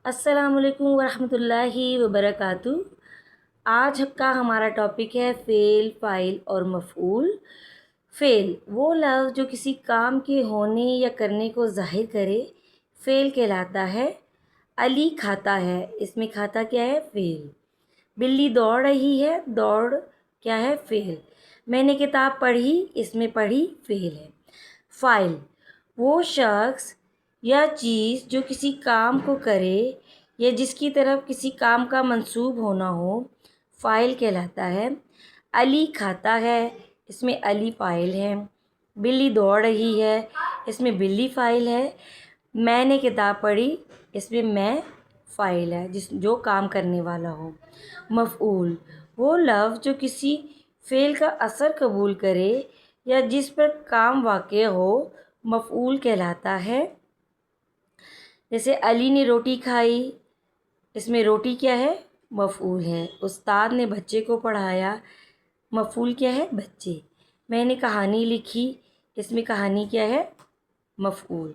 السلام علیکم ورحمۃ اللہ وبرکاتہ۔ آج کا ہمارا ٹاپک ہے فعل، فاعل اور مفعول۔ فعل وہ لفظ جو کسی کام کے ہونے یا کرنے کو ظاہر کرے، فعل کہلاتا ہے۔ علی کھاتا ہے، اس میں کھاتا کیا ہے؟ فعل۔ بلی دوڑ رہی ہے، دوڑ کیا ہے؟ فعل۔ میں نے کتاب پڑھی، اس میں پڑھی فعل ہے۔ فاعل وہ شخص یا چیز جو کسی کام کو کرے یا جس کی طرف کسی کام کا منسوب ہونا ہو، فاعل کہلاتا ہے۔ علی کھاتا ہے، اس میں علی فاعل ہے۔ بلی دوڑ رہی ہے، اس میں بلی فاعل ہے۔ میں نے کتاب پڑھی، اس میں میں فاعل ہے جو کام کرنے والا ہو۔ مفعول وہ لفظ جو کسی فعل کا اثر قبول کرے یا جس پر کام واقع ہو، مفعول کہلاتا ہے۔ جیسے علی نے روٹی کھائی، اس میں روٹی کیا ہے؟ مفعول ہے۔ استاد نے بچے کو پڑھایا، مفعول کیا ہے؟ بچے۔ میں نے کہانی لکھی، اس میں کہانی کیا ہے؟ مفعول۔